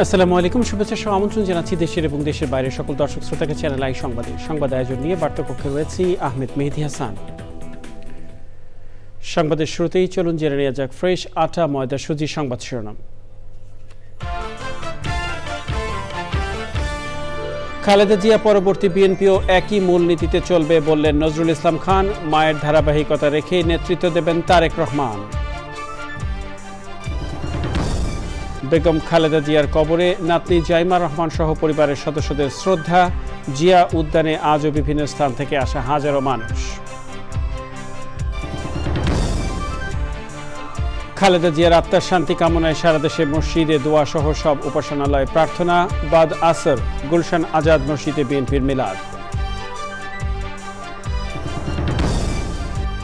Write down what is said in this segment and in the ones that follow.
আসসালামু আলাইকুম, শুভেচ্ছা সহ আমন্ত্রণ জানাচ্ছি দেশের এবং দেশের বাইরের সকল দর্শক শ্রোতাকে চ্যানেল আই সংবাদ আয়োজন নিয়ে বার্তাকক্ষে রয়েছি আহমেদ মেহেদী হাসান। সংবাদের শুরুতেই চলুন জেনে নেওয়া যাক ফ্রেশ আটা ময়দা সুজি সংবাদ শিরোনাম। খালেদা জিয়া পরবর্তী বিএনপিও একই মূলনীতিতে চলবে বললেন নজরুল ইসলাম খান। মায়ের ধারাবাহিকতা রেখেই নেতৃত্ব দেবেন তারেক রহমান। বেগম খালেদা জিয়ার কবরে নাতনি জাইমা রহমান সহ পরিবারের সদস্যদের শ্রদ্ধা। জিয়া উদ্যানে আজও বিভিন্ন স্থান থেকে আসা হাজারো মানুষ। খালেদা জিয়ার আত্মার শান্তি কামনায় সারা দেশে মসজিদে দোয়া সহ সব উপাসনালয়ে প্রার্থনা। বাদ আসর গুলশান আজাদ মসজিদে বিএনপির মিলাদ।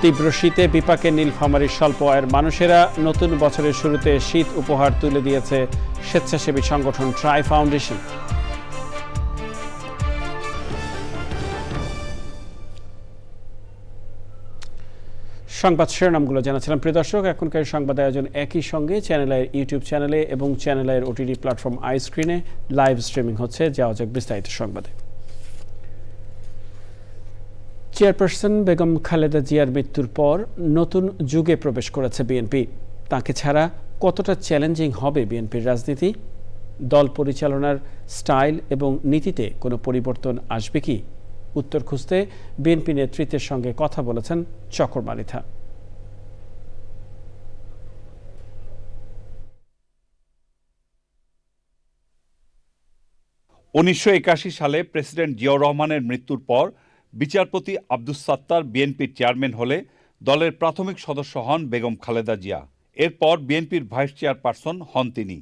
তীব্র শীতে বিপাকে নীলফামারীর স্বল্প আয়ের মানুষেরা। নতুন বছরের শুরুতে শীত উপহার তুলে দিয়েছে স্বেচ্ছাসেবী সংগঠন ট্রাই ফাউন্ডেশন। সংবাদ শিরোনামগুলো জানাচ্ছিলাম। প্রিয় দর্শক, এখনকার সংবাদ আয়োজন একই সঙ্গে চ্যানেল আইয়ের ইউটিউব চ্যানেলে এবং চ্যানেল আইয়ের ওটিটি প্ল্যাটফর্ম আই স্ক্রিনে লাইভ স্ট্রিমিং হচ্ছে। যাওয়া যাক বিস্তারিত সংবাদে। চেয়ারপারসন বেগম খালেদা জিয়ার মৃত্যুর পর নতুন যুগে প্রবেশ করেছে বিএনপি। তাকে ছাড়া কতটা চ্যালেঞ্জিং হবে বিএনপির রাজনীতি? দল পরিচালনার স্টাইল এবং নীতিতে কোনো পরিবর্তন আসবে কি? উত্তর খুঁজতে বিএনপি নেতৃত্বের সঙ্গে কথা বলেছেন চকর মালিথা। 1981 সালে প্রেসিডেন্ট জিয়াউর রহমানের মৃত্যুর পর বিচারপতি আব্দুস সাত্তার বিএনপির চেয়ারম্যান হলে দলের প্রাথমিক সদস্য হন বেগম খালেদা জিয়া। এরপর বিএনপির ভাইস চেয়ারপারসন হন তিনি।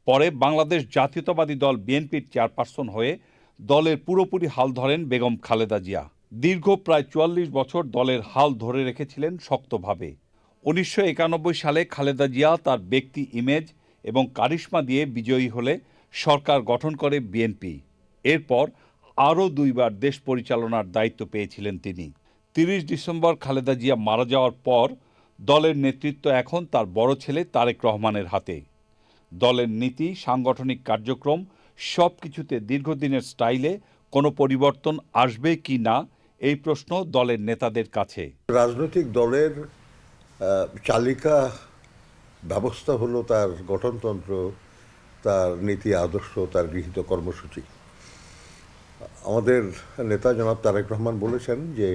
পরে বাংলাদেশ জাতীয়তাবাদী দল বিএনপির চেয়ারপারসন হয়ে দলের পুরোপুরি হাল ধরেন বেগম খালেদা জিয়া। দীর্ঘ প্রায় 44 বছর দলের হাল ধরে রেখেছিলেন শক্তভাবে। 1991 সালে খালেদা জিয়া তার ব্যক্তি ইমেজ এবং কারিশমা দিয়ে বিজয়ী হলে সরকার গঠন করে বিএনপি। এরপর আরও দুইবার দেশ পরিচালনার দায়িত্ব পেয়েছিলেন তিনি। 30 ডিসেম্বর খালেদা জিয়া মারা যাওয়ার পর দলের নেতৃত্ব এখন তার বড় ছেলে তারেক রহমানের হাতে। দলের নীতি, সাংগঠনিক কার্যক্রম সব কিছুতে দীর্ঘদিনের স্টাইলে কোনো পরিবর্তন আসবে কি না, এই প্রশ্ন দলের নেতাদের কাছে। রাজনৈতিক দলের চালিকা ব্যবস্থা হলো তার গঠনতন্ত্র, তার নীতি আদর্শ, তার গৃহীত কর্মসূচি। আমাদের নেতা জনাব তারেক রহমান বলেছেন যে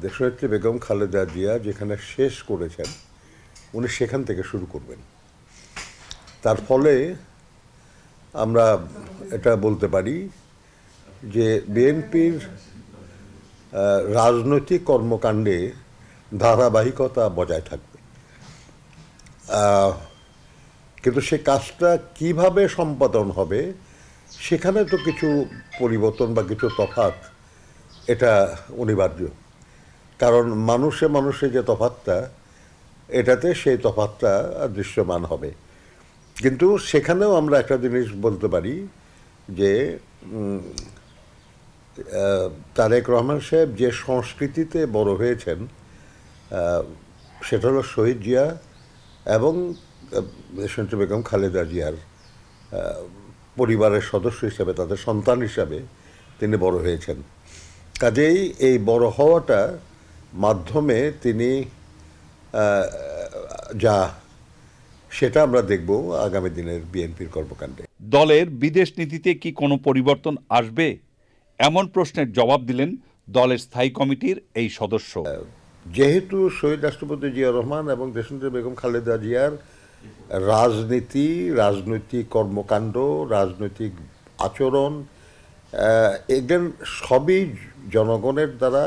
দেশনেত্রী বেগম খালেদা জিয়া যেখানে শেষ করেছেন উনি সেখান থেকে শুরু করবেন। তার ফলে আমরা এটা বলতে পারি যে বিএনপির রাজনৈতিক কর্মকাণ্ডে ধারাবাহিকতা বজায় থাকবে, কিন্তু সে কাজটা কিভাবে সম্পাদন হবে সেখানে তো কিছু পরিবর্তন বা কিছু তফাৎ এটা অনিবার্য। কারণ মানুষে মানুষে যে তফাৎটা, এটাতে সেই তফাৎটা দৃশ্যমান হবে। কিন্তু সেখানেও আমরা একটা জিনিস বলতে পারি যে তারেক রহমান সাহেব যে সংস্কৃতিতে বড় হয়েছেন সেটা হলো শহীদ জিয়া এবং দেশনেত্রী বেগম খালেদা জিয়ার পরিবারের সদস্য হিসাবে, তাদের সন্তান হিসাবে তিনি বড় হয়েছেন। কাজেই এই বড় হওয়াটা মাধ্যমে তিনি যা সেটা আমরা দেখব আগামী দিনের বিএনপির কর্মকাণ্ডে। দলের বিদেশ নীতিতে কি কোনো পরিবর্তন আসবে, এমন প্রশ্নের জবাব দিলেন দলের স্থায়ী কমিটির এই সদস্য। যেহেতু শহীদ রাষ্ট্রপতি জিয়া রহমান এবং দেশনেত্রী বেগম খালেদা জিয়ার রাজনীতি, রাজনৈতিক কর্মকাণ্ড, রাজনৈতিক আচরণ এগুলো সবই জনগণের দ্বারা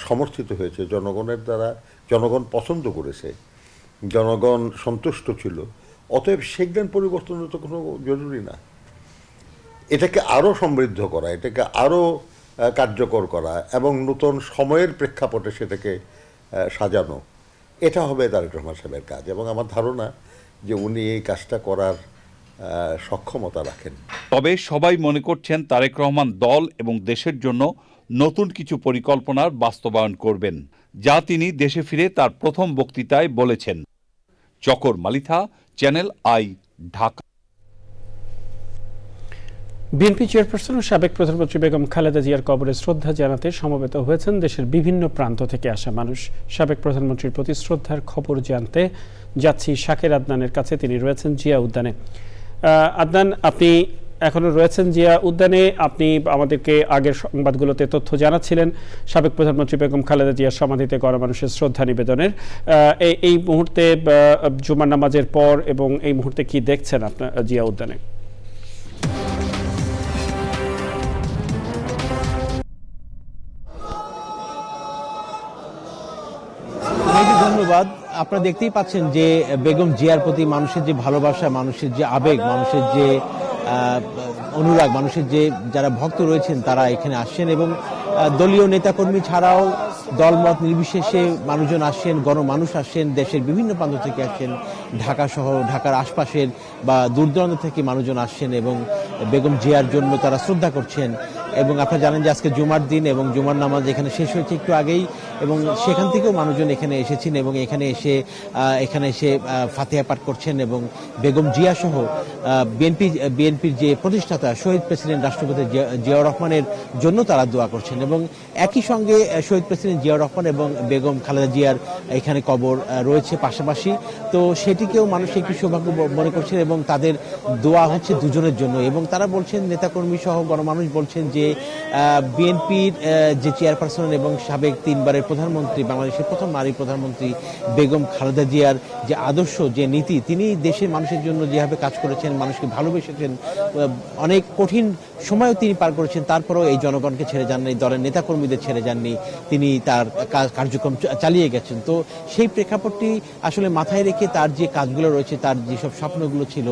সমর্থিত হয়েছে, জনগণের দ্বারা জনগণ পছন্দ করেছে, জনগণ সন্তুষ্ট ছিল। অতএব সেগুলো পরিবর্তনের তো কোনো জরুরি না। এটাকে আরও সমৃদ্ধ করা, এটাকে আরও কার্যকর করা এবং নতুন সময়ের প্রেক্ষাপটে সেটাকে সাজানো, এটা হবে তারেক রহমান সাহেবের কাজ। এবং আমার ধারণা যে উনি এই কাজটা করার সক্ষমতা রাখেন। তবে সবাই মনে করছেন তারেক রহমান দল এবং দেশের জন্য নতুন কিছু পরিকল্পনার বাস্তবায়ন করবেন, যা তিনি দেশে ফিরে তার প্রথম বক্তৃতায় বলেছেন। Chakor Malitha, channel I, Dhaka. BNP chairperson ও সাবেক প্রধানমন্ত্রী বেগম খালেদা জিয়ার কবরে শ্রদ্ধা জানাতে সমবেত হয়েছেন দেশের বিভিন্ন প্রান্ত থেকে আসা মানুষ। সাবেক প্রধানমন্ত্রীর প্রতি শ্রদ্ধার খবর জানতে যাচ্ছি শাকের আদনানের কাছে। তিনি রয়েছেন জিয়া উদ্যানে। আদনান, আপনি এখনো রয়েছেন জিয়া উদ্যানে। আপনি আমাদেরকে আগের সংবাদগুলোতে তথ্য জানাচ্ছিলেন সাবেক প্রধানমন্ত্রী বেগম খালেদা জিয়ার সমাধিতে গণমানুষের শ্রদ্ধা নিবেদনের। এই মুহূর্তে জুমার নামাজের পর এবং এই মুহূর্তে কি দেখছেন আপনার জিয়া উদ্যানে? ধন্যবাদ। আপনারা দেখতেই পাচ্ছেন যে বেগম জিয়ার প্রতি মানুষের যে ভালোবাসা, মানুষের যে আবেগ, মানুষের যে অনুরাগ, মানুষের যে যারা ভক্ত রয়েছেন তারা এখানে আসছেন এবং দলীয় নেতাকর্মী ছাড়াও দলমত নির্বিশেষে মানুষজন আসছেন, গণমানুষ আসছেন, দেশের বিভিন্ন প্রান্ত থেকে আসছেন, ঢাকা সহ ঢাকার আশপাশের বা দূর দূরান্ত থেকে মানুষজন আসছেন এবং বেগম জিয়ার জন্য তারা শ্রদ্ধা করছেন। এবং আপনারা জানেন যে আজকে জুমার দিন এবং জুমার নামাজ এখানে শেষ হয়েছে একটু আগেই, এবং সেখান থেকেও মানুষজন এখানে এসেছেন এবং এখানে এসে ফাতিহা পাঠ করছেন এবং বেগম জিয়া সহ বিএনপির যে প্রতিষ্ঠাতা শহীদ প্রেসিডেন্ট রাষ্ট্রপতি জিয়াউর রহমানের জন্য তারা দোয়া করছেন। এবং একই সঙ্গে শহীদ প্রেসিডেন্ট জিয়াউর রহমান এবং বেগম খালেদা জিয়ার এখানে কবর রয়েছে পাশাপাশি, তো সেটিকেও মানুষ একটি সৌভাগ্য মনে করছেন এবং তাদের দোয়া হচ্ছে দুজনের জন্য। এবং তারা বলছেন, নেতাকর্মী সহ গণমানুষ বলছেন যে বিএনপির যে চেয়ারপারসন এবং সাবেক 3 বারের প্রধানমন্ত্রী, বাংলাদেশের প্রথম নারী প্রধানমন্ত্রী বেগম খালেদা জিয়ার যে আদর্শ, যে নীতি, তিনি দেশের মানুষের জন্য যেভাবে কাজ করেছেন, মানুষকে ভালোবেসেছেন, অনেক কঠিন সময়ও তিনি পার করেছেন, তারপরেও এই জনগণকে ছেড়ে যাননি, দলের নেতাকর্মীদের ছেড়ে যাননি, তিনি তার কার্যক্রম চালিয়ে গেছেন। তো সেই প্রেক্ষাপটটি আসলে মাথায় রেখে তার যে কাজগুলো রয়েছে, তার যেসব স্বপ্নগুলো ছিল,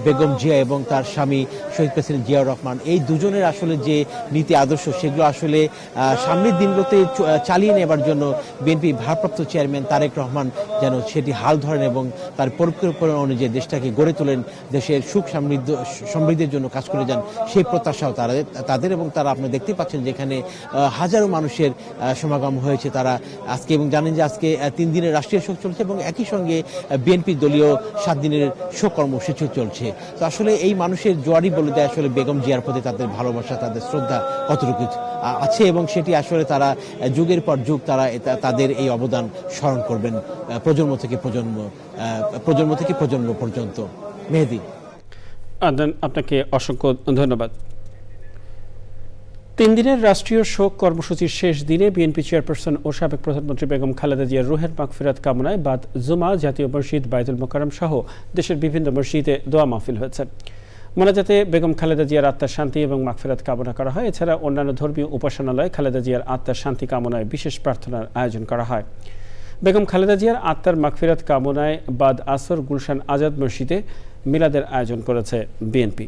বেগম জিয়া এবং তার স্বামী শহীদ প্রেসিডেন্ট জিয়াউর রহমান, এই দুজনের আসলে যে নীতি আদর্শ, সেগুলো আসলে সামনের দিনগুলোতে চালিয়ে নেবার জন্য বিএনপি ভারপ্রাপ্ত চেয়ারম্যান তারেক রহমান যেন সেটি হাল ধরেন এবং তার পরিকল্পনা অনুযায়ী দেশটাকে গড়ে তোলেন, দেশের সুখ সমৃদ্ধির জন্য কাজ করে যান, সেই প্রত্যাশাও তাদের। এবং তারা আপনি দেখতে পাচ্ছেন যেখানে হাজারো মানুষের সমাগম হয়েছে তারা আজকে, এবং জানেন যে আজকে 3 দিনের রাষ্ট্রীয় শোক চলছে এবং একই সঙ্গে বিএনপি দলীয় 7 দিনের শোক কর্মসূচি চলছে। তো আসলে এই মানুষের জোয়ারই বলে দেয় আসলে বেগম জিয়ার প্রতি তাদের ভালোবাসা, তাদের শ্রদ্ধা কতটুকু আছে, এবং সেটি আসলে তারা যুগের পর যুগ তারা তাদের এই অবদান স্মরণ করবেন প্রজন্ম থেকে প্রজন্ম পর্যন্ত। মেহেদী, আপনাকে অসংখ্য ধন্যবাদ। 3 দিনের রাষ্ট্রীয় শোক কর্মসূচির শেষ দিনে বিএনপি চেয়ারপারসন ও সাবেক প্রধানমন্ত্রী বেগম খালেদা জিয়ার রুহের মাগফিরাত কামনায় বাদ জুমা জাতীয় মসজিদ, বাইতুল মোকাররম সহ দেশের বিভিন্ন মসজিদে দোয়া মাহফিল হয়েছে। মোনাজাতে বেগম খালেদা জিয়ার আত্মার শান্তি এবং মাগফিরাত কামনা করা হয়। এছাড়া অন্যান্য ধর্মীয় উপাসনালয়ে খালেদা জিয়ার আত্মার শান্তি কামনায় বিশেষ প্রার্থনার আয়োজন করা হয়। বেগম খালেদা জিয়ার আত্মার মাগফিরাত কামনায় বাদ আসর গুলশান আজাদ মসজিদে মিলাদের আয়োজন করেছে বিএনপি।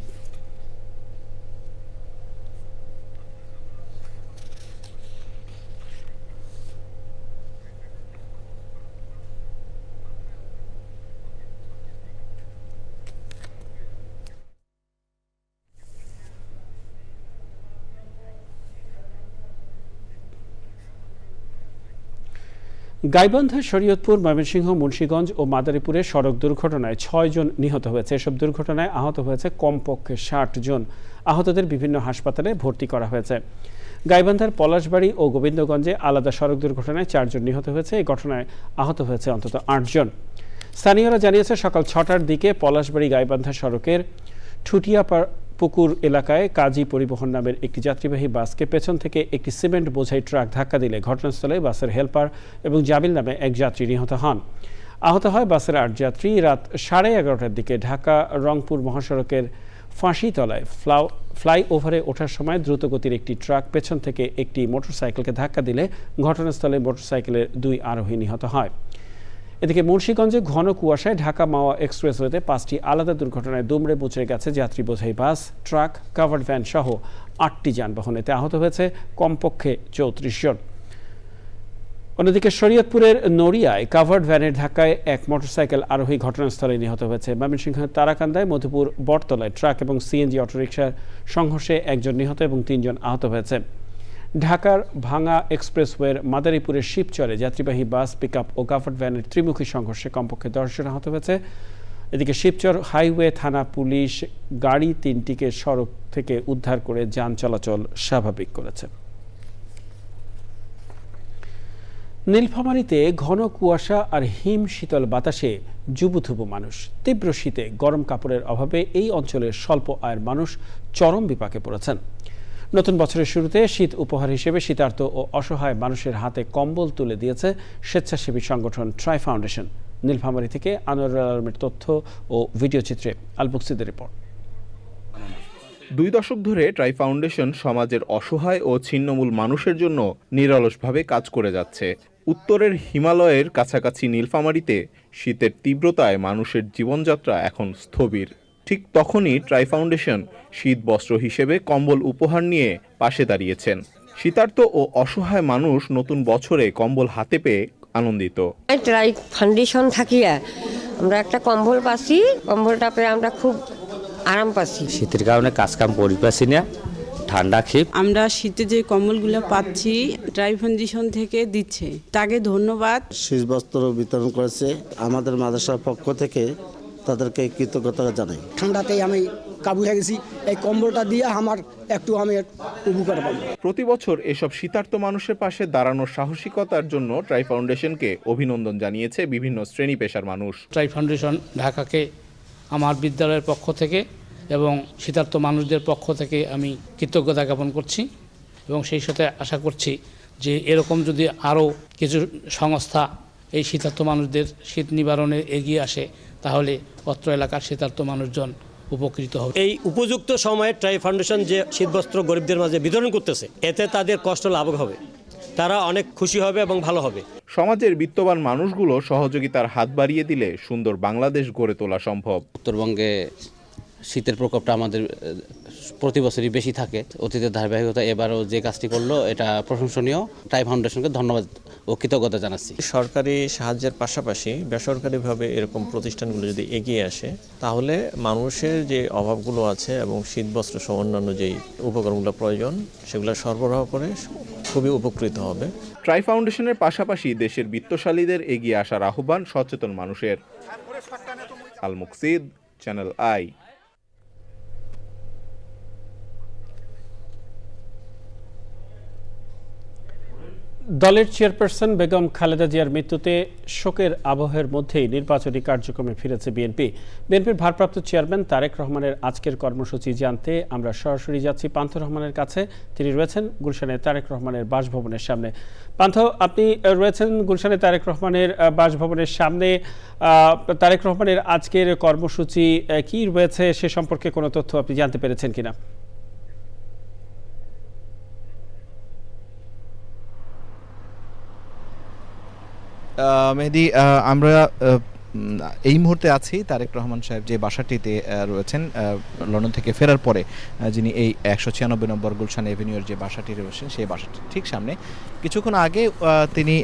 গাইবান্ধা, শরীয়তপুর, ময়মনসিংহ, মুন্সিগঞ্জ ও মাদারীপুরে সড়ক দুর্ঘটনায় 6 জন নিহত হয়েছে। এসব দুর্ঘটনায় আহত হয়েছে কমপক্ষে 60 জন। আহতদের বিভিন্ন হাসপাতালে ভর্তি করা হয়েছে। গাইবান্ধার পলাশবাড়ী ও গোবিন্দগঞ্জে আলাদা সড়ক দুর্ঘটনায় 4 জন নিহত হয়েছে। এই ঘটনায় আহত হয়েছে অন্তত 8 জন। স্থানীয়রা জানিয়েছে, সকাল 6টার দিকে পলাশবাড়ী গাইবান্ধা সড়কের ঠুটিয়া পুকুর এলাকায় কাজী পরিবহন নামের একটি যাত্রীবাহী বাসকে পেছন থেকে একটি সিমেন্ট বোঝাই ট্রাক ধাক্কা দিলে ঘটনাস্থলে বাসের হেলপার এবং জামিল নামে এক যাত্রী নিহত হন। আহত হয় বাসের 8 যাত্রী। রাত 11:30টার দিকে ঢাকা রংপুর মহাসড়কের ফাঁসিতলায় ফ্লাইওভারে ওঠার সময় দ্রুতগতির একটি ট্রাক পেছন থেকে একটি মোটরসাইকেলকে ধাক্কা দিলে ঘটনাস্থলে মোটরসাইকেলের 2 আরোহী নিহত হয়। এদিকে মুন্সিগঞ্জে ঘন কুয়াশায় ঢাকা মাওয়া এক্সপ্রেসওয়েতে 5টি আলাদা দুর্ঘটনায় দুমড়ে মুচড়ে গেছে যাত্রী বোঝাই বাস, ট্রাক, কাভার্ড ভ্যান সহ 8টি যানবাহন। এতে আহত হয়েছে কমপক্ষে 34 জন। অন্যদিকে শরীয়তপুরের নড়িয়ায় কাভার্ড ভ্যানের ধাক্কায় এক মোটরসাইকেল আরোহী ঘটনাস্থলে নিহত হয়েছে। ময়মনসিংহের তারাকান্দায় মধুপুর বটতলায় ট্রাক এবং সিএনজি অটোরিকশার সংঘর্ষে 1 জন নিহত এবং 3 জন আহত হয়েছে। ঢাকার ভাঙা এক্সপ্রেসওয়ের মাদারীপুরের শিবচরে যাত্রীবাহী বাস, পিকআপ ও কাভার্ড ভ্যানের ত্রিমুখী সংঘর্ষে কমপক্ষে 10 জন আহত হয়েছে। এদিকে শিবচর হাইওয়ে থানা পুলিশ গাড়ি 3টিকে সড়ক থেকে উদ্ধার করে যান চলাচল স্বাভাবিক করেছে। নীলফামারীতে ঘন কুয়াশা আর হিম শীতল বাতাসে জুবুথুবু মানুষ। তীব্র শীতে গরম কাপড়ের অভাবে এই অঞ্চলের স্বল্প আয়ের মানুষ চরম বিপাকে পড়েছেন। নতুন বছরের শুরুতে শীত উপহার হিসেবে শীতার্ত ও অসহায় মানুষের হাতে কম্বল তুলে দিয়েছে স্বেচ্ছাসেবী সংগঠন ট্রাই ফাউন্ডেশন। নীলফামারী থেকে আনোয়ারুল আলমের তথ্য ও ভিডিও চিত্রে আলবুকসিদের রিপোর্ট। 2 দশক ধরে ট্রাই ফাউন্ডেশন সমাজের অসহায় ও ছিন্নমূল মানুষের জন্য নিরলসভাবে কাজ করে যাচ্ছে। উত্তরের হিমালয়ের কাছাকাছি নীলফামারীতে শীতের তীব্রতায় মানুষের জীবনযাত্রা এখন স্থবির। ঠিক তখনই ট্রাই ফাউন্ডেশন শীত বস্ত্র হিসেবে কম্বল উপহার নিয়ে পাশে দাঁড়িয়েছেন। শীতার্ত ও অসহায় মানুষ নতুন বছরে কম্বল হাতে পেয়ে আনন্দিত। ট্রাই ফাউন্ডেশন থাকিয়া আমরা একটা কম্বল পাচ্ছি, কম্বলটা পেয়ে আমরা খুব আরাম পাচ্ছি। শীতের কারণে কাজ কাম করি পাচ্ছি না, ঠান্ডা খেয়ে আমরা শীতে যে কম্বলগুলো পাচ্ছি ট্রাই ফাউন্ডেশন থেকে দিচ্ছে, তাকে ধন্যবাদ। শীত বস্ত্র বিতরণ করেছে আমাদের মাদ্রাসার পক্ষ থেকে, তাদেরকে কৃতজ্ঞতা জানাই। ঠান্ডাতেই আমি কাবু হয়ে গেছি, এই কম্বলটা দিয়ে আমার একটু আমি উপকার পাবো। প্রতি বছর এসব শীতার্ত মানুষের পাশে দাঁড়ানোর সাহসিকতার জন্য ট্রাই ফাউন্ডেশনকে অভিনন্দন জানিয়েছে বিভিন্ন শ্রেণী পেশার মানুষ। ট্রাই ফাউন্ডেশন ঢাকাকে আমার বিদ্যালয়ের পক্ষ থেকে এবং শীতার্ত মানুষদের পক্ষ থেকে আমি কৃতজ্ঞতা জ্ঞাপন করছি এবং সেই সাথে আশা করছি যে এরকম যদি আরও কিছু সংস্থা এই শীতার্ত মানুষদের শীত নিবারণে এগিয়ে আসে তাহলে অত্র এলাকার শীতার্ত মানুষজন উপকৃত হবে। এই উপযুক্ত সময়ে ট্রাই ফাউন্ডেশন যে শীতবস্ত্র গরিবদের মাঝে বিতরণ করতেছে, এতে তাদের কষ্ট লাঘব হবে, তারা অনেক খুশি হবে এবং ভালো হবে। সমাজের বিত্তবান মানুষগুলো সহযোগিতার হাত বাড়িয়ে দিলে সুন্দর বাংলাদেশ গড়ে তোলা সম্ভব। উত্তরবঙ্গে শীতের প্রকোপটা আমাদের প্রতি বছরই বেশি থাকে, অতীতের ধারাবাহিকতা এবারও যে কাজটি করলো এটা প্রশংসনীয়। ট্রাই ফাউন্ডেশনকে ধন্যবাদ ও কৃতজ্ঞতা জানাচ্ছি। সরকারি সাহায্যের পাশাপাশি বেসরকারিভাবে এরকম প্রতিষ্ঠানগুলো যদি এগিয়ে আসে তাহলে মানুষের যে অভাবগুলো আছে এবং শীতবস্ত্র সহ অন্যান্য যেই উপকরণগুলো প্রয়োজন সেগুলো সরবরাহ করে খুবই উপকৃত হবে। ট্রাই ফাউন্ডেশনের পাশাপাশি দেশের বিত্তশালীদের এগিয়ে আসার আহ্বান সচেতন মানুষের। আল মুকসিদ, চ্যানেল আই। দলের চেয়ারপারসন বেগম খালেদা জিয়ার মৃত্যুতে শোকের আবহের মধ্যেই নির্বাচনী কার্যক্রমে ফিরেছে বিএনপি। বিএনপির ভারপ্রাপ্ত চেয়ারম্যান তারেক রহমানের আজকের কর্মসূচি জানতে আমরা সরাসরি যাচ্ছি পান্থ রহমানের কাছে। তিনি রয়েছেন গুলশানে তারেক রহমানের বাসভবনের সামনে। পান্থ, আপনি রয়েছেন গুলশানে তারেক রহমানের বাসভবনের সামনে। তারেক রহমানের আজকের কর্মসূচি কি রয়েছে সে সম্পর্কে কোনো তথ্য আপনি জানতে পেরেছেন কিনা? মেহেদী, আমরা এই মুহূর্তে আছি তারেক রহমান সাহেব যে বাসাটিতে রয়েছেন লন্ডন থেকে ফেরার পরে, যিনি এই 196 নম্বর গুলশান এভিনিউর যে বাসাটি রয়েছেন সেই বাসাটির ঠিক সামনে। কিছুক্ষণ আগে তিনি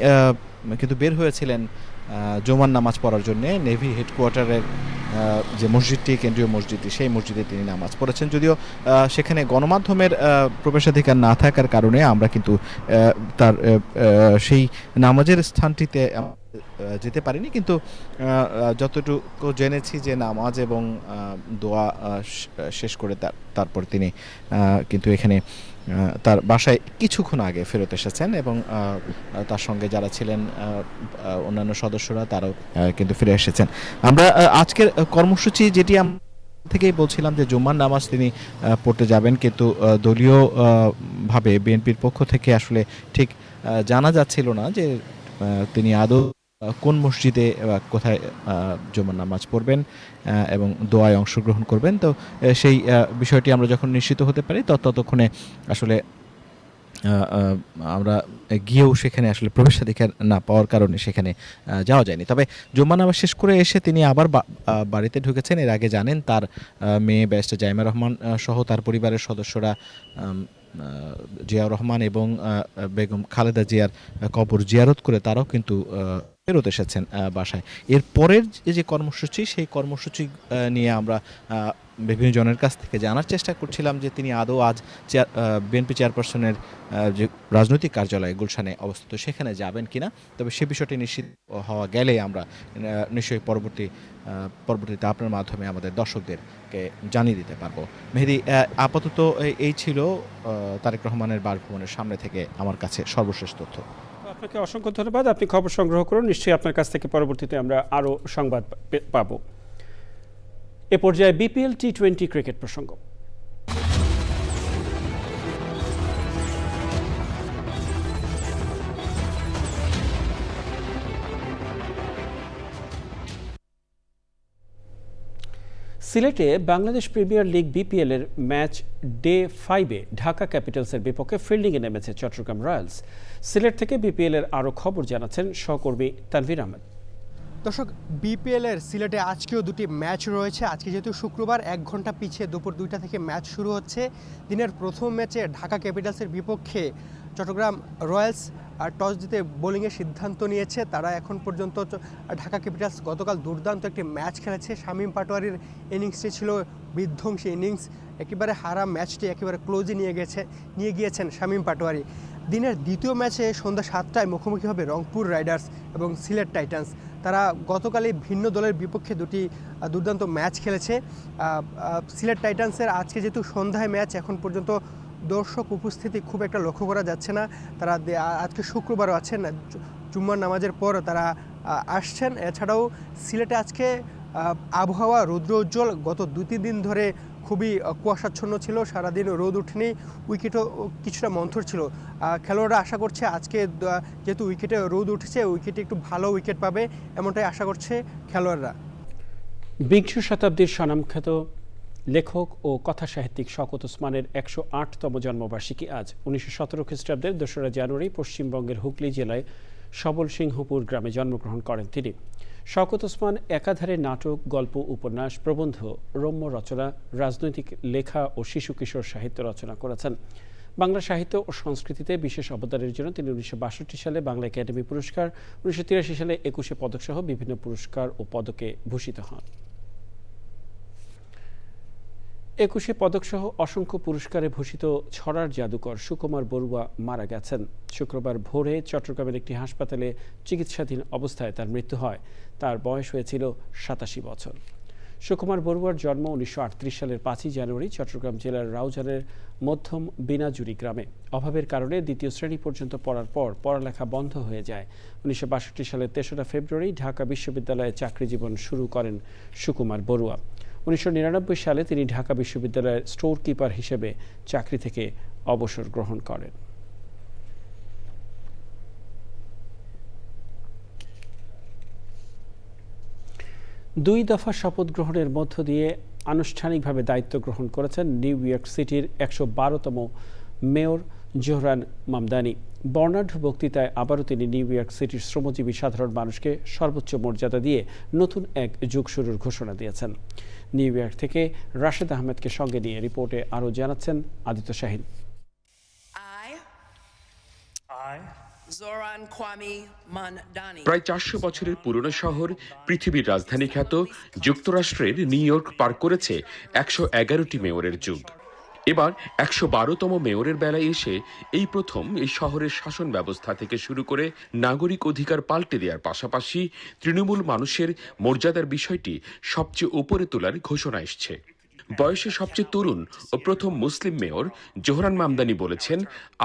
কিন্তু বের হয়েছিলেন জুমার নামাজ পড়ার জন্য। নেভি হেডকোয়ার্টারের যে মসজিদটি, কেন্দ্রীয় মসজিদটি, সেই মসজিদে তিনি নামাজ পড়েছেন। যদিও সেখানে গণমাধ্যমের প্রবেশাধিকার না থাকার কারণে আমরা কিন্তু তার সেই নামাজের স্থানটিতে যেতে পারিনি, কিন্তু যতটুকু জেনেছি যে নামাজ এবং দোয়া শেষ করে তারপর তিনি কিন্তু এখানে তার বাসায় কিছুক্ষণ আগে ফেরত এসেছেন এবং তার সঙ্গে যারা ছিলেন অন্যান্য সদস্যরা তারাও কিন্তু ফিরে এসেছেন। আমরা আজকের কর্মসূচি যেটি থেকেই বলছিলাম যে জুম্মার নামাজ তিনি পড়তে যাবেন, কিন্তু দলীয় ভাবে বিএনপির পক্ষ থেকে আসলে ঠিক জানা যাচ্ছিল না যে তিনি আদৌ কোন মসজিদে কোথায় জুমার নামাজ পড়বেন এবং দোয়ায় অংশগ্রহণ করবেন। তো সেই বিষয়টি আমরা যখন নিশ্চিত হতে পারি ততক্ষণে আসলে আমরা গিয়েও সেখানে আসলে প্রবেশাধিকার না পাওয়ার কারণে সেখানে যাওয়া যায়নি। তবে জুম্মা নামাজ শেষ করে এসে তিনি আবার বাড়িতে ঢুকেছেন। এর আগে জানেন তার মেয়ে ব্যারিস্টার জাইমা রহমান সহ তার পরিবারের সদস্যরা জিয়াউর রহমান এবং বেগম খালেদা জিয়ার কবর জিয়ারত করে তারাও কিন্তু ফেরত এসেছেন বাসায়। এর পরের যে কর্মসূচি, সেই কর্মসূচি নিয়ে আমরা বিভিন্ন জনের কাছ থেকে জানার চেষ্টা করছিলাম যে তিনি আদৌ আজ বিএনপি চেয়ারপারসনের যে রাজনৈতিক কার্যালয় গুলশানে অবস্থিত সেখানে যাবেন কিনা। তবে সে বিষয়টি নিশ্চিত হওয়া গেলে আমরা নিশ্চয়ই পরবর্তীতে আপনার মাধ্যমে আমাদের দর্শকদেরকে জানিয়ে দিতে পারবো। মেহেদী, আপাতত এই ছিল তারেক রহমানের বাসভবনের সামনে থেকে আমার কাছে সর্বশেষ তথ্য। আপনাকে অসংখ্য ধন্যবাদ। আপনি খবর সংগ্রহ করুন, নিশ্চয়ই আপনার কাছ থেকে পরবর্তীতে আমরা আরও সংবাদ পাব। এ পর্যায়ে বিপিএল টি-20 ক্রিকেট প্রসঙ্গ। সিলেটে বাংলাদেশ প্রিমিয়ার লিগ বিপিএল এর ম্যাচ ডে 5-এ ঢাকা ক্যাপিটালসের বিপক্ষে ফিল্ডিংয়ে নেমেছে চট্টগ্রাম রয়্যালস। সিলেট থেকে বিপিএল এর আরও খবর জানাচ্ছেন সহকর্মী তানভীর আহমেদ। দর্শক, বিপিএল এর সিলেটে আজকেও দুটি ম্যাচ রয়েছে। আজকে যেহেতু শুক্রবার, 1 ঘন্টা পিছিয়ে দুপুর 2টা থেকে ম্যাচ শুরু হচ্ছে। দিনের প্রথম ম্যাচে ঢাকা ক্যাপিটালসের বিপক্ষে চট্টগ্রাম রয়্যালস টস জিতে বোলিংয়ের সিদ্ধান্ত নিয়েছে। তারা এখন পর্যন্ত ঢাকা ক্যাপিটালস গতকাল দুর্দান্ত একটি ম্যাচ খেলেছে। শামীম পাটোয়ারির ইনিংসটি ছিল বিধ্বংসী ইনিংস। একেবারে হারা ম্যাচটি একেবারে ক্লোজে নিয়ে গিয়েছেন শামীম পাটোয়ারি। দিনের দ্বিতীয় ম্যাচে সন্ধ্যা 7টায় মুখোমুখি হবে রংপুর রাইডার্স এবং সিলেট টাইটান্স। তারা গতকালই ভিন্ন দলের বিপক্ষে দুটি দুর্দান্ত ম্যাচ খেলেছে। সিলেট টাইটান্সের আজকে যেহেতু সন্ধ্যায় ম্যাচ, এখন পর্যন্ত দর্শক উপস্থিতি খুব একটা লক্ষ্য করা যাচ্ছে না। তারা আজকে শুক্রবারও আছেন, জুম্মার নামাজের পর তারা আসছেন। এছাড়াও সিলেটে আজকে আবহাওয়া রৌদ্রোজ্জ্বল। গত 2-3 দিন ধরে খুবই কুয়াশাচ্ছন্ন ছিল, সারাদিন রোদ উঠেনি, উইকেটও কিছুটা মন্থর ছিল। খেলোয়াড়রা আশা করছে আজকে যেহেতু উইকেটে রোদ উঠেছে, উইকেটে একটু ভালো উইকেট পাবে, এমনটাই আশা করছে খেলোয়াড়রা। বিংশ শতাব্দীর স্বনামখ্যাত লেখক ও কথা সাহিত্যিক শওকত ওসমানের 108তম জন্মবার্ষিকী আজ। 1917 খ্রিস্টাব্দের 2রা জানুয়ারি পশ্চিমবঙ্গের হুগলি জেলায় সবলসিংহপুর গ্রামে জন্মগ্রহণ করেন তিনি। শওকত ওসমান একাধারে নাটক, গল্প, উপন্যাস, প্রবন্ধ, রম্য রচনা, রাজনৈতিক লেখা ও শিশু কিশোর সাহিত্য রচনা করেছেন। বাংলা সাহিত্য ও সংস্কৃতিতে বিশেষ অবদানের জন্য তিনি 1962 সালে বাংলা একাডেমি পুরস্কার, 1983 সালে 21 পদকসহ বিভিন্ন পুরস্কার ও পদকে ভূষিত হন। 21 পদকসহ অসংখ্য পুরস্কারে ভূষিত ছড়ার জাদুকর সুকুমার বড়ুয়া মারা গেছেন। শুক্রবার ভোরে চট্টগ্রামের একটি হাসপাতালে চিকিৎসাধীন অবস্থায় তার মৃত্যু হয়। তার বয়স হয়েছিল 87 বছর। সুকুমার বড়ুয়ার জন্ম 1938 সালের 5ই জানুয়ারি চট্টগ্রাম জেলার রাউজানের মধ্যম বিনাজুরি গ্রামে। অভাবের কারণে 2য় শ্রেণী পর্যন্ত পড়ার পর পড়ালেখা বন্ধ হয়ে যায়। 1962 সালের 3রা ফেব্রুয়ারি ঢাকা বিশ্ববিদ্যালয়ে চাকরি জীবন শুরু করেন সুকুমার বড়ুয়া। 1999 সালে তিনি ঢাকা বিশ্ববিদ্যালয়ের স্টোর কিপার হিসেবে চাকরি থেকে অবসর গ্রহণ করেন। দুই দফা শপথ গ্রহণের মধ্য দিয়ে আনুষ্ঠানিকভাবে দায়িত্ব গ্রহণ করেছেন নিউ ইয়র্ক সিটির 112তম মেয়র জোহরান মামদানি। বর্ণাঢ্য বক্তৃতায় আবারও তিনি নিউ ইয়র্ক সিটির শ্রমজীবী সাধারণ মানুষকে সর্বোচ্চ মর্যাদা দিয়ে নতুন এক যুগ শুরুর ঘোষণা দিয়েছেন। নিউ ইয়র্ক থেকে রাশেদ আহমেদকে সঙ্গে নিয়ে রিপোর্টে আরও জানাচ্ছেন আদিত্য শাহিন। প্রায় 400 বছরের পুরনো শহর, পৃথিবীর রাজধানী খ্যাত যুক্তরাষ্ট্রের নিউ ইয়র্ক পার করেছে 111টি মেয়রের যুগ। এবার 112তম মেয়রের বেলায় এসে এই প্রথম এই শহরের শাসন ব্যবস্থা থেকে শুরু করে নাগরিক অধিকার পাল্টে দেওয়ার পাশাপাশি তৃণমূল মানুষের মর্যাদার বিষয়টি সবচেয়ে উপরে তোলার ঘোষণা এসছে। বয়সে সবচেয়ে তরুণ ও প্রথম মুসলিম মেয়র জোহরান মামদানি বলেছেন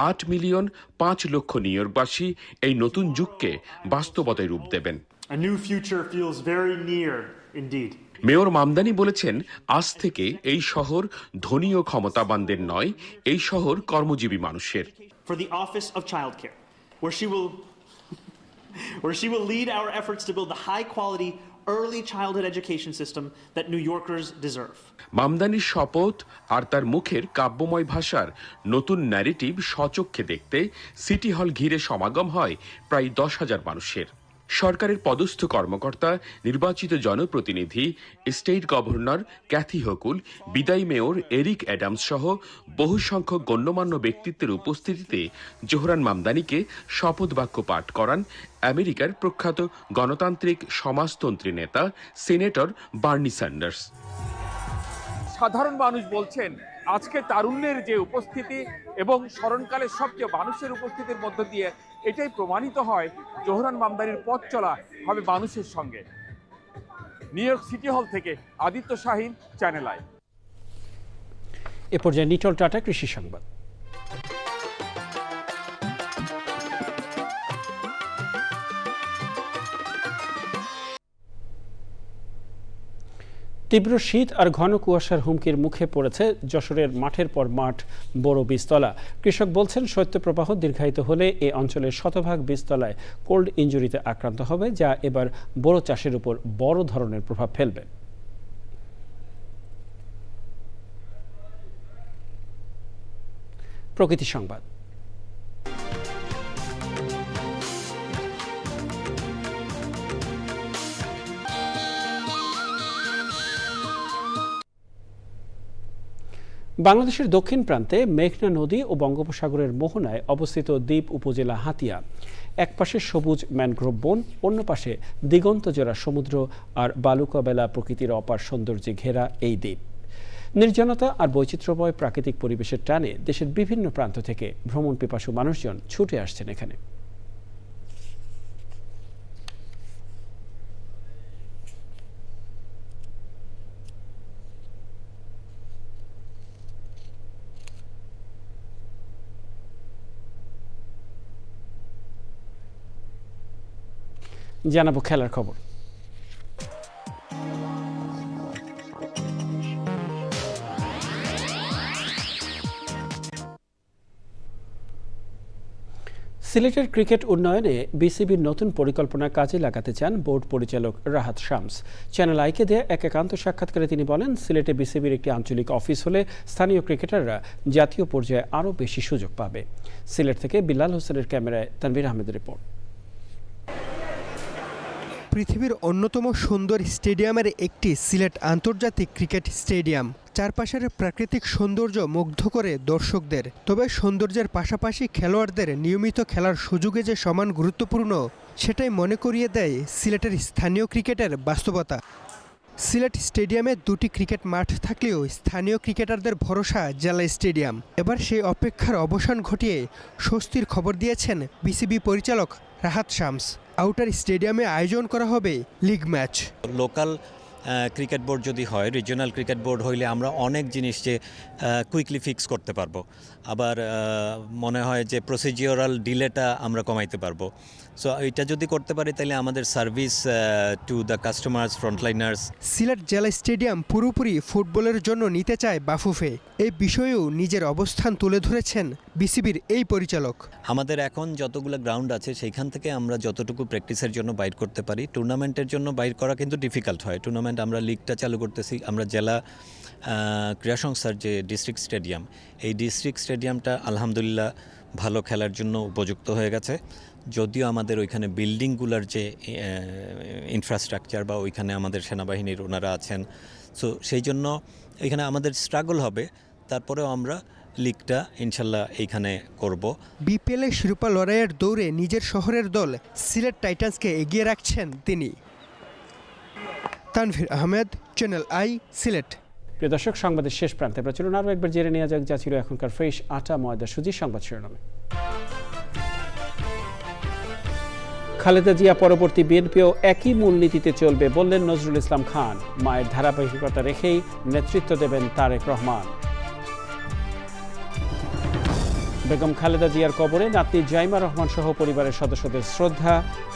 8 মিলিয়ন 5 লক্ষ নিউ ইয়র্কবাসী এই নতুন যুগকে বাস্তবতায় রূপ দেবেন। মেয়র মামদানি বলেছেন, আজ থেকে এই শহর ধনী ও ক্ষমতাবানদের নয়, এই শহর কর্মজীবী মানুষের। where she will lead our efforts to build the high-quality early childhood education system that New Yorkers deserve. মামদানির শপথ আর তার মুখের কাব্যময় ভাষার নতুন ন্যারেটিভ স্বচক্ষে দেখতে সিটি হল ঘিরে সমাগম হয় প্রায় 10,000 মানুষের। সরকারের পদস্থ কর্মকর্তা, নির্বাচিত জনপ্রতিনিধি, স্টেট গভর্নর ক্যাথি হকুল, বিদায়ী মেয়র এরিক অ্যাডামস সহ বহু সংখ্যক গণ্যমান্য ব্যক্তিত্বের উপস্থিতিতে জোহরান মামদানিকে শপথ বাক্য পাঠ করান আমেরিকার প্রখ্যাত গণতান্ত্রিক সমাজতন্ত্রী নেতা সিনেটর বার্নি স্যান্ডার্স। সাধারণ মানুষ বলছেন আজকে তারুণ্যের যে উপস্থিতি এবং স্মরণকালের সবচেয়ে মানুষের উপস্থিতির মধ্য দিয়ে এটাই প্রমাণিত হয় জোহরান মামদানির পথ চলা হবে মানুষের সঙ্গে। নিউ ইয়র্ক সিটি হল থেকে আদিত্য শাহিন, চ্যানেল আই। এ পর্যায়ে নিটল টাটা কৃষি সংবাদ। তীব্র শীত আর ঘন কুয়াশার হুমকির মুখে পড়েছে যশোরের মাঠের পর মাঠ বড় বীজতলা। কৃষক বলছেন শৈত্যপ্রবাহ দীর্ঘায়িত হলে এ অঞ্চলের শতভাগ বীজতলায় কোল্ড ইনজুরিতে আক্রান্ত হবে, যা এবার বোরো চাষের উপর বড় ধরনের প্রভাব ফেলবে। প্রকৃতি সংবাদ। বাংলাদেশের দক্ষিণ প্রান্তে মেঘনা নদী ও বঙ্গোপসাগরের মোহনায় অবস্থিত দ্বীপ উপজেলা হাতিয়া। এক পাশে সবুজ ম্যানগ্রোভ বন, অন্য পাশে দিগন্তজোড়া সমুদ্র আর বালুকাবেলা প্রকৃতির অপার সৌন্দর্যে ঘেরা এই দ্বীপ। নির্জনতা আর বৈচিত্র্যময় প্রাকৃতিক পরিবেশের টানে দেশের বিভিন্ন প্রান্ত থেকে ভ্রমণ পিপাসু মানুষজন ছুটে আসছেন এখানে। জানাবো খেলার খবর। সিলেটের ক্রিকেট উন্নয়নে বিসিবির নতুন পরিকল্পনা কাজে লাগাতে চান বোর্ড পরিচালক রাহাত শামস। চ্যানেল আইকে দেয়া এক একান্ত সাক্ষাৎকারে তিনি বলেন, সিলেটে বিসিবির একটি আঞ্চলিক অফিস হলে স্থানীয় ক্রিকেটাররা জাতীয় পর্যায়ে আরও বেশি সুযোগ পাবে। সিলেট থেকে বিলাল হোসেনের ক্যামেরায় তানভীর আহমেদের রিপোর্ট। পৃথিবীর অন্যতম সুন্দর স্টেডিয়ামের একটি সিলেট আন্তর্জাতিক ক্রিকেট স্টেডিয়াম। চারপাশের প্রাকৃতিক সৌন্দর্য মুগ্ধ করে দর্শকদের। তবে সৌন্দর্যের পাশাপাশি খেলোয়াড়দের নিয়মিত খেলার সুযোগে যে সমান গুরুত্বপূর্ণ, সেটাই মনে করিয়ে দেয় সিলেটের স্থানীয় ক্রিকেটের বাস্তবতা। সিলেট স্টেডিয়ামে দুটি ক্রিকেট মাঠ থাকলেও স্থানীয় ক্রিকেটারদের ভরসা জেলা স্টেডিয়াম। এবার সেই অপেক্ষার অবসান ঘটিয়ে স্বস্তির খবর দিয়েছেন বিসিবি পরিচালক রাহাত শামস। আউটার স্টেডিয়ামে আয়োজন করা হবে league match. Local cricket board যদি হয়, রিজিওনাল ক্রিকেট বোর্ড হইলে আমরা অনেক জিনিস যে কুইকলি ফিক্স করতে পারবো। আবার মনে হয় যে প্রসিজিওরাল ডিলেটা আমরা কমাইতে পারবো। সো এটা যদি করতে পারি তাহলে আমাদের service to the customers, frontliners. Sylhet জেলা স্টেডিয়াম পুরোপুরি ফুটবলের জন্য নিতে চায় বাফুফে। এই বিষয়েও নিজের অবস্থান তুলে ধরেছেন বিসিবির এই পরিচালক। আমাদের এখন যতগুলো গ্রাউন্ড আছে সেইখান থেকে আমরা যতটুকু প্র্যাকটিসের জন্য বাইর করতে পারি। টুর্নামেন্টের জন্য বাইর করা কিন্তু ডিফিকাল্ট হয়। টুর্নামেন্ট আমরা লিগটা চালু করতেছি। আমরা জেলা ক্রীড়া সংস্থার যে ডিস্ট্রিক্ট স্টেডিয়াম, এই ডিস্ট্রিক্ট স্টেডিয়ামটা আলহামদুলিল্লাহ ভালো খেলার জন্য উপযুক্ত হয়ে গেছে। যদিও আমাদের ওইখানে বিল্ডিংগুলোর যে ইনফ্রাস্ট্রাকচার বা ওইখানে আমাদের সেনাবাহিনীর ওনারা আছেন, সো সেই জন্য এখানে আমাদের স্ট্রাগল হবে। তারপরেও আমরা লিগটা ইনশাল্লাহ এইখানে করব। বিপিএলে শিরোপা লড়াইয়ের দৌড়ে নিজের শহরের দল সিলেট টাইটান্সকে এগিয়ে রাখছেন তিনি। Tanvir Ahmed, channel I, Sylhet. প্রিয় দর্শক, সংবাদের শেষ প্রান্তে আমরা চলুন আরও একবার জেনে নেওয়া যাক যা ছিল এখনকার ফ্রেশ আটা ময়দা সুজির সংবাদ শিরোনামে। খালেদা জিয়া পরবর্তী বিএনপিও একই মূলনীতিতে চলবে বললেন নজরুল ইসলাম খান। মায়ের ধারাবাহিকতা রেখেই নেতৃত্ব দেবেন তারেক রহমান। বেগম খালেদা জিয়ার কবরে নাতনি জাইমা রহমান সহ পরিবারের সদস্যদের শ্রদ্ধা।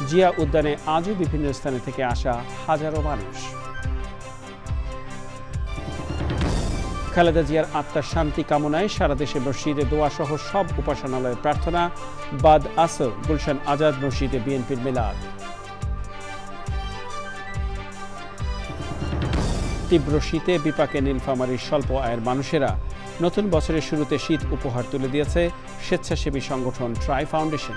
জিয়া উদ্যানে আজও বিভিন্ন স্থানে থেকে আসা হাজারো মানুষ। খালেদা জিয়ার আত্মার শান্তি কামনায় সারা দেশে মসজিদে দোয়া সহ সব উপাসনালয়ে প্রার্থনা। বাদ আসর গুলশান আজাদ মসজিদে বিএনপির মিলাদ। তীব্র শীতে বিপাকে নীলফামারীর স্বল্প আয়ের মানুষেরা। নতুন বছরের শুরুতে শীত উপহার তুলে দিয়েছে স্বেচ্ছাসেবী সংগঠন ট্রাই ফাউন্ডেশন।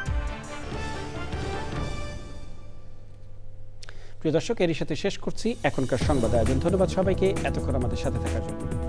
প্রিয় দর্শক, এরই সাথে শেষ করছি এখনকার সংবাদ আয়োজন। ধন্যবাদ সবাইকে এতক্ষণ আমাদের সাথে থাকার জন্য।